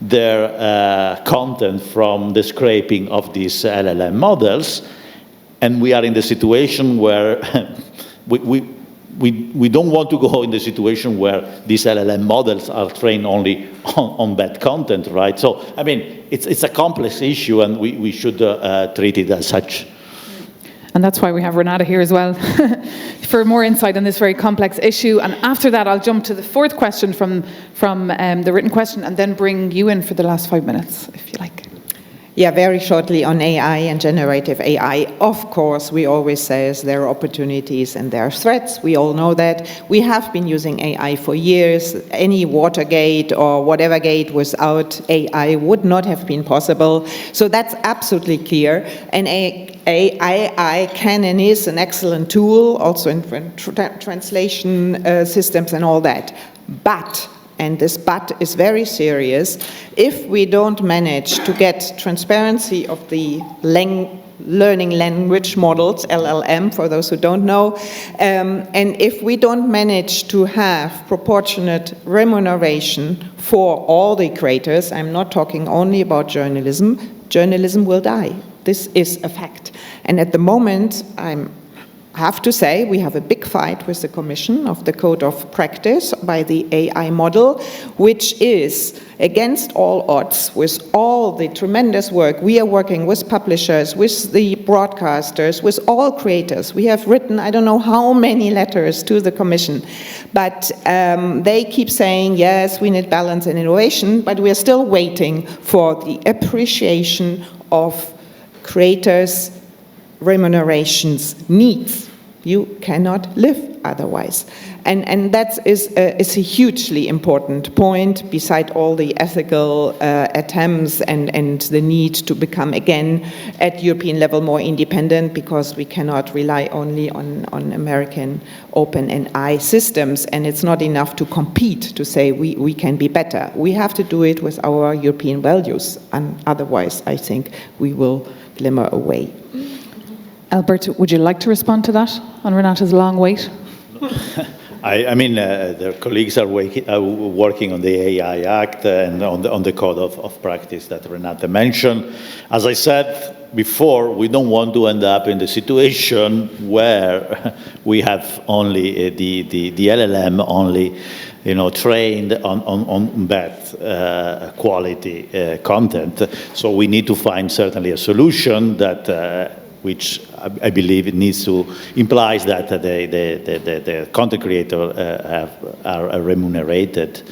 their content from the scraping of these LLM models. And we are in the situation where we don't want to go in the situation where these LLM models are trained only on bad content, right? So, it's a complex issue, and we should treat it as such. And that's why we have Renata here as well, for more insight on this very complex issue. And after that, I'll jump to the fourth question from the written question, and then bring you in for the last 5 minutes, if you like. Yeah, very shortly on AI and generative AI. Of course, we always say there are opportunities and there are threats. We all know that. We have been using AI for years. Any Watergate or whatever gate without AI would not have been possible. So that's absolutely clear. And AI can and is an excellent tool, also in translation systems and all that. But, and this but is very serious, if we don't manage to get transparency of the learning language models, LLM, for those who don't know, and if we don't manage to have proportionate remuneration for all the creators, I'm not talking only about journalism will die. This is a fact. And at the moment, I have to say, we have a big fight with the Commission of the Code of Practice by the AI model, which is against all odds with all the tremendous work. We are working with publishers, with the broadcasters, with all creators. We have written, I don't know how many letters to the Commission, but they keep saying, yes, we need balance and innovation, but we are still waiting for the appreciation of creators' remunerations needs. You cannot live otherwise. And that is a hugely important point, beside all the ethical attempts and the need to become, again, at European level more independent, because we cannot rely only on American open AI systems, and it's not enough to compete to say we can be better. We have to do it with our European values, and otherwise I think we will glimmer away. Albert, would you like to respond to that on Renata's long wait? I mean, the colleagues are working on the AI Act and on the code of practice that Renata mentioned. As I said before, we don't want to end up in the situation where we have only the LLM only, trained on bad quality content. So we need to find certainly a solution that which I believe it needs to implies that the content creator are remunerated.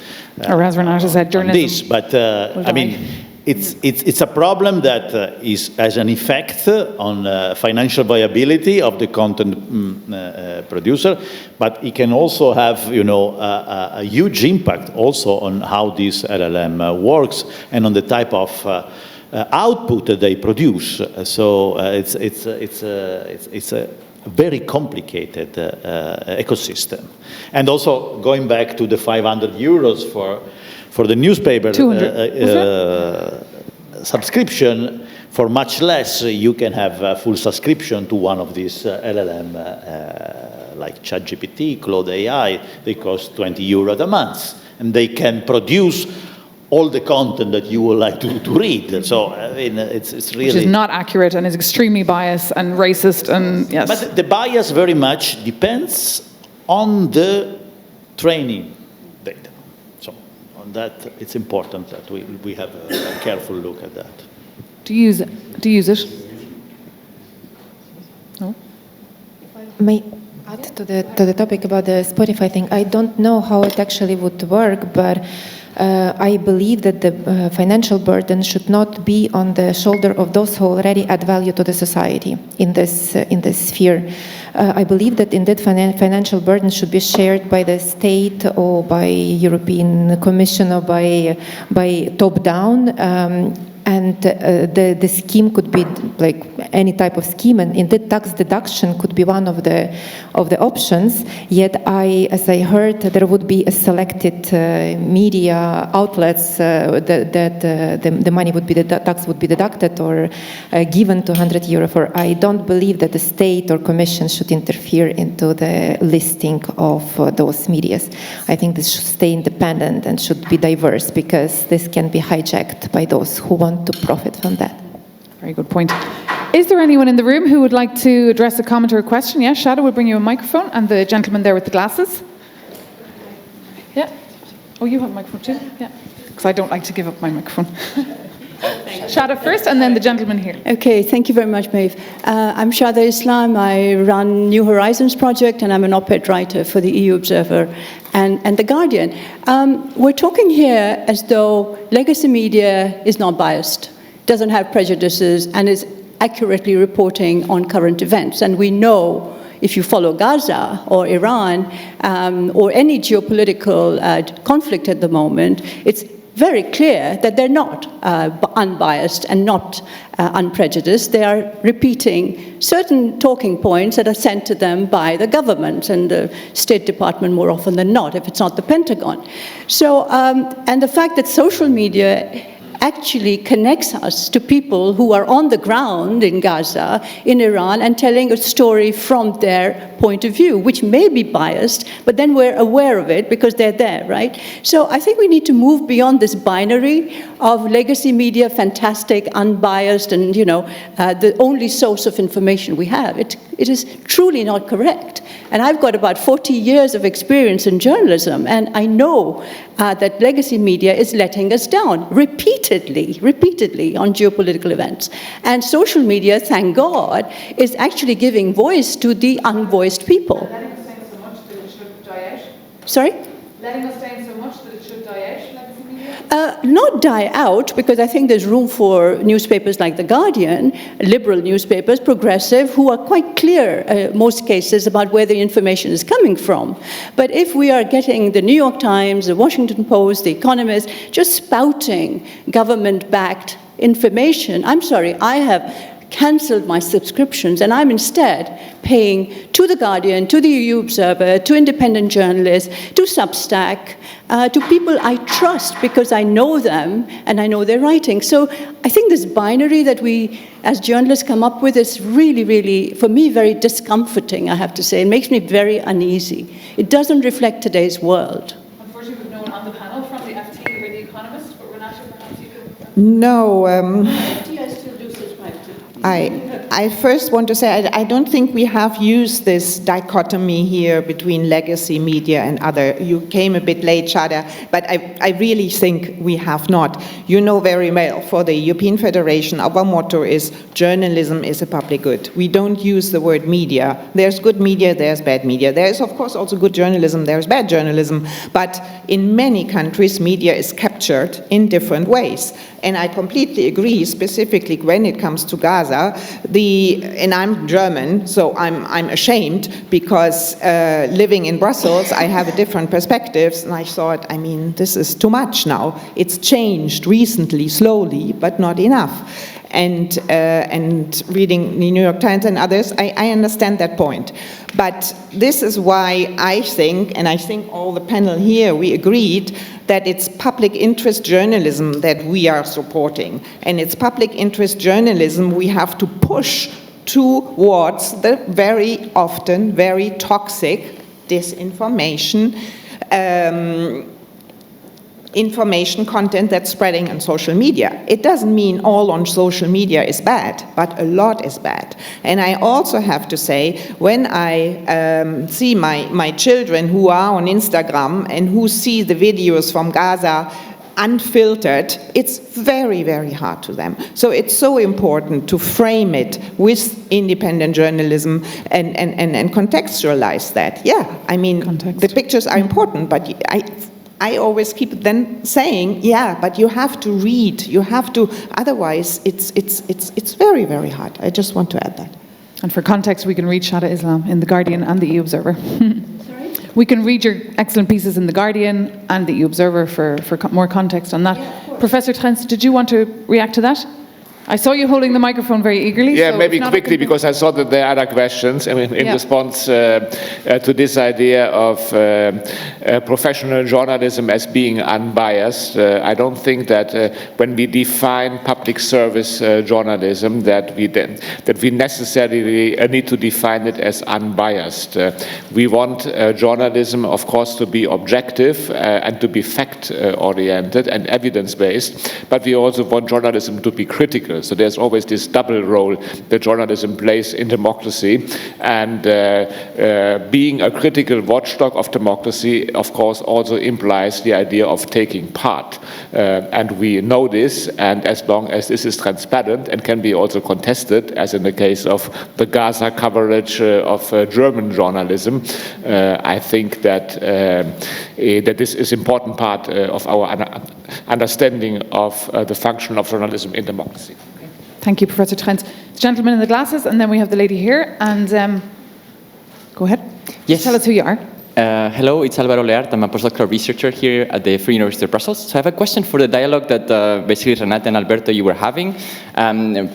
Or as Renata said, journalism. This, but I mean, it's a problem that has an effect on financial viability of the content producer, but it can also have a huge impact also on how this LLM works and on the type of output that they produce. So it's a very complicated ecosystem. And also going back to the 500 euros for the newspaper subscription, for much less you can have a full subscription to one of these LLM like ChatGPT, Claude AI. They cost 20 euros a month, and they can produce all the content that you would like to read. So I mean, it's really... Which is not accurate and is extremely biased and racist and yes. But the bias very much depends on the training data. So on that, it's important that we have a careful look at that. Do you use it? No? May add to the topic about the Spotify thing. I don't know how it actually would work, but I believe that the financial burden should not be on the shoulder of those who already add value to the society in this sphere. I believe that indeed financial burden should be shared by the state or by European Commission or by top down. And the scheme could be like any type of scheme, and indeed tax deduction could be one of the options. Yet, as I heard, there would be a selected media outlets that the money would be the tax would be deducted or given to 100 euro for. I don't believe that the state or commission should interfere into the listing of those medias. I think this should stay independent and should be diverse, because this can be hijacked by those who want to profit from that. Very good point. Is there anyone in the room who would like to address a comment or a question? Yeah, Shadow will bring you a microphone, and the gentleman there with the glasses. Yeah. Oh, you have a microphone too? Yeah. Because I don't like to give up my microphone. Thank Shada first, and then the gentleman here. Okay, thank you very much, Maeve. I'm Shada Islam. I run New Horizons project, and I'm an op-ed writer for the EU Observer and The Guardian. We're talking here as though legacy media is not biased, doesn't have prejudices, and is accurately reporting on current events. And we know, if you follow Gaza or Iran or any geopolitical conflict at the moment, it's very clear that they're not unbiased and not unprejudiced. They are repeating certain talking points that are sent to them by the government and the State Department more often than not, if it's not the Pentagon. So, and the fact that social media actually connects us to people who are on the ground in Gaza, in Iran, and telling a story from their point of view, which may be biased, but then we're aware of it because they're there, right? So I think we need to move beyond this binary of legacy media, fantastic, unbiased, and, you know, the only source of information we have. It is truly not correct. And I've got about 40 years of experience in journalism, and I know that legacy media is letting us down repeatedly on geopolitical events. And social media, thank God, is actually giving voice to the unvoiced people. Letting us down so much that it should die out? Sorry? Letting us down so much that it should die out, legacy media? Not die out, because I think there's room for newspapers like The Guardian, liberal newspapers, progressive, who are quite clear, most cases, about where the information is coming from. But if we are getting the New York Times, the Washington Post, the Economist, just spouting government-backed information, I'm sorry, I have cancelled my subscriptions, and I'm instead paying to The Guardian, to the EU Observer, to independent journalists, to Substack, to people I trust because I know them and I know their writing. So I think this binary that we as journalists come up with is really, really, for me, very discomforting, I have to say. It makes me very uneasy. It doesn't reflect today's world. Unfortunately, we've no one on the panel from the FT or the Economist, but Renata, perhaps you could... No, FT, I still do subscribe to. I first want to say I don't think we have used this dichotomy here between legacy media and other. You came a bit late, Shada, but I really think we have not. You know very well, for the European Federation, our motto is journalism is a public good. We don't use the word media. There's good media, there's bad media. There is, of course, also good journalism, there's bad journalism, but in many countries, media is captured in different ways. And I completely agree, specifically when it comes to Gaza, and I'm German, so I'm ashamed because living in Brussels, I have a different perspectives, and I thought, I mean, this is too much now. It's changed recently, slowly, but not enough. And reading the New York Times and others, I understand that point. But this is why I think, and I think all the panel here, we agreed that it's public interest journalism that we are supporting. And it's public interest journalism we have to push towards the very often very toxic disinformation, information content that's spreading on social media. It doesn't mean all on social media is bad, but a lot is bad. And I also have to say, when I see my children who are on Instagram and who see the videos from Gaza unfiltered, it's very, very hard to them. So it's so important to frame it with independent journalism and contextualize that. Yeah, I mean, the pictures are important, but I always keep then saying, yeah, but you have to read, you have to, otherwise it's very, very hard. I just want to add that. And for context, we can read Shada Islam in The Guardian and the EU Observer. Sorry? We can read your excellent pieces in The Guardian and the EU Observer for more context on that. Yeah, Professor Trentz, did you want to react to that? I saw you holding the microphone very eagerly. Yeah, so maybe quickly, because I saw that there are other questions. I mean, in response to this idea of professional journalism as being unbiased, I don't think that when we define public service journalism that we necessarily need to define it as unbiased. We want journalism, of course, to be objective and to be fact-oriented and evidence-based, but we also want journalism to be critical. tribunal. So there's always this double role that journalism plays in democracy, and being a critical watchdog of democracy, of course, also implies the idea of taking part. And we know this, and as long as this is transparent and can be also contested, as in the case of the Gaza coverage of German journalism, I think that that this is an important part of our understanding of the function of journalism in democracy. Thank you, Professor Trenz. The gentleman in the glasses, and then we have the lady here. And go ahead. Yes. Tell us who you are. Hello, it's Álvaro Leart. I'm a postdoctoral researcher here at the Free University of Brussels. So I have a question for the dialogue that basically Renate and Alberto, you were having.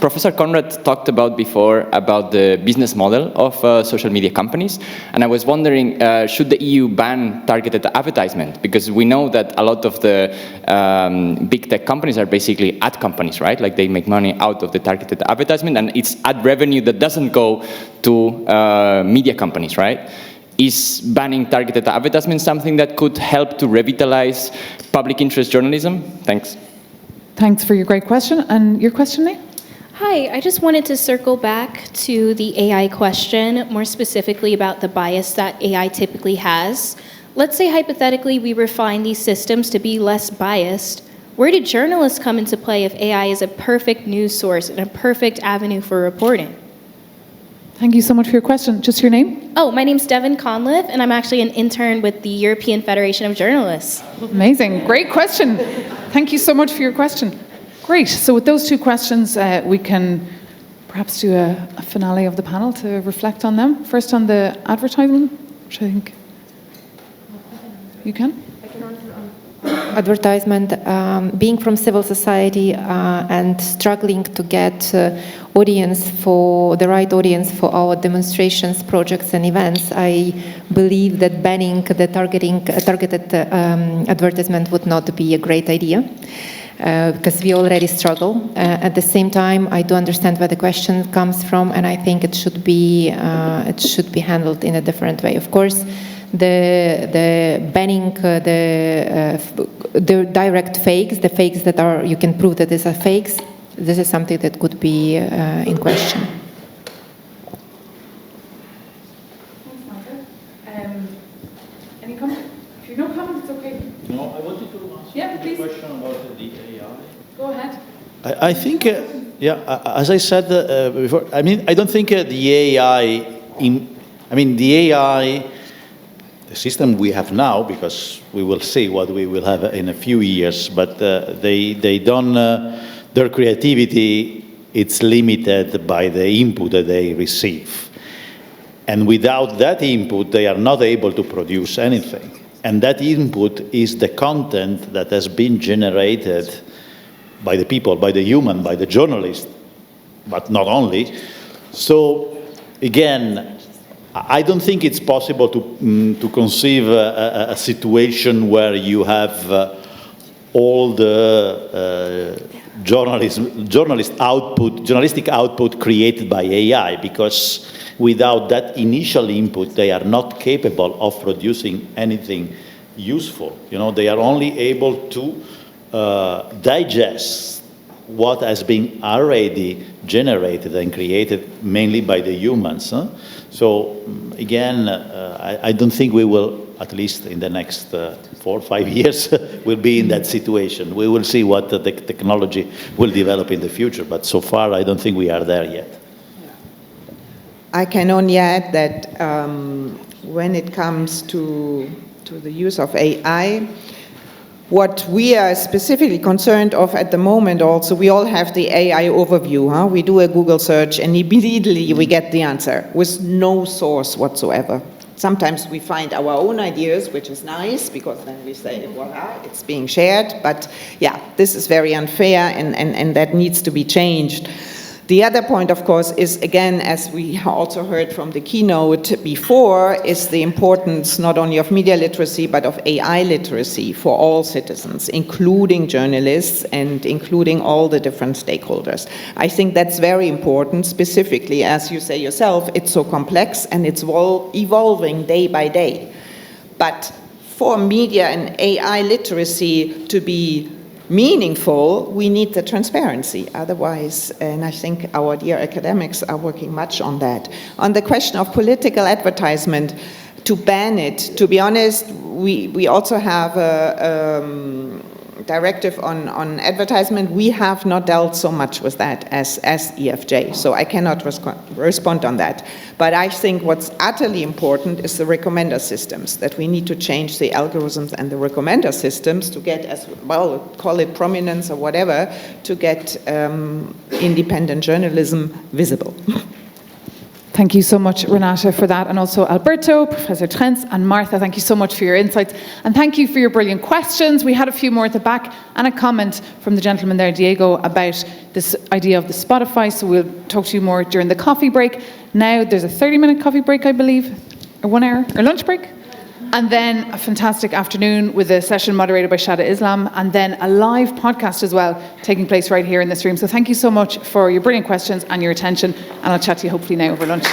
Professor Conrad talked about before about the business model of social media companies. And I was wondering, should the EU ban targeted advertisement? Because we know that a lot of the big tech companies are basically ad companies, right? Like they make money out of the targeted advertisement, and it's ad revenue that doesn't go to media companies, right? Is banning targeted advertisement something that could help to revitalize public interest journalism? Thanks. Thanks for your great question. And your question, Nate? Hi, I just wanted to circle back to the AI question, more specifically about the bias that AI typically has. Let's say hypothetically we refine these systems to be less biased. Where do journalists come into play if AI is a perfect news source and a perfect avenue for reporting? Thank you so much for your question. Just your name? Oh, my name's Devin Conliffe, and I'm actually an intern with the European Federation of Journalists. Amazing. Great question. Thank you so much for your question. Great. So with those two questions, we can perhaps do a finale of the panel to reflect on them. First on the advertisement, which I think you can. Advertisement, being from civil society and struggling to get audience for the right audience for our demonstrations, projects, and events, I believe that banning the targeted advertisement would not be a great idea. Because we already struggle. At the same time, I do understand where the question comes from, and I think it should be handled in a different way. Of course, the banning the direct fakes, the fakes that are you can prove that these are fakes. This is something that could be in question. Any comment? If you don't comment, it's okay. No, I wanted to ask a question about the AI. Go ahead. I think, as I said before, I mean, I don't think the AI, the system we have now, because we will see what we will have in a few years, but they don't, their creativity, it's limited by the input that they receive. And without that input, they are not able to produce anything. And that input is the content that has been generated by the people, by the human, by the journalist, but not only. So, again, I don't think it's possible to conceive a situation where you have all the journalistic output created by AI, because without that initial input, they are not capable of producing anything useful. You know, they are only able to digest what has been already generated and created mainly by the humans. So again, I don't think we will, at least in the next 4 or 5 years, will be in that situation. We will see what the technology will develop in the future, but so far I don't think we are there yet. I can only add that when it comes to the use of AI, what we are specifically concerned of at the moment also, we all have the AI overview. We do a Google search and immediately we get the answer with no source whatsoever. Sometimes we find our own ideas, which is nice, because then we say, voila, it's being shared. But yeah, this is very unfair, and that needs to be changed. The other point, of course, is, again, as we also heard from the keynote before, is the importance not only of media literacy, but of AI literacy for all citizens, including journalists and including all the different stakeholders. I think that's very important, specifically, as you say yourself, it's so complex and it's evolving day by day. But for media and AI literacy to be meaningful, we need the transparency. Otherwise, and I think our dear academics are working much on that. On the question of political advertisement, to ban it, to be honest, we also have a directive on advertisement. We have not dealt so much with that as EFJ, so I cannot respond on that. But I think what's utterly important is the recommender systems, that we need to change the algorithms and the recommender systems to get, as well, call it prominence or whatever, to get independent journalism visible. Thank you so much, Renata, for that, and also Alberto, Professor Trenz, and Martha. Thank you so much for your insights, and thank you for your brilliant questions. We had a few more at the back, and a comment from the gentleman there, Diego, about this idea of the Spotify, so we'll talk to you more during the coffee break. Now there's a 30-minute coffee break, I believe, or 1 hour, or lunch break, and then a fantastic afternoon with a session moderated by Shada Islam, and then a live podcast as well taking place right here in this room. So thank you so much for your brilliant questions and your attention, and I'll chat to you hopefully now over lunch.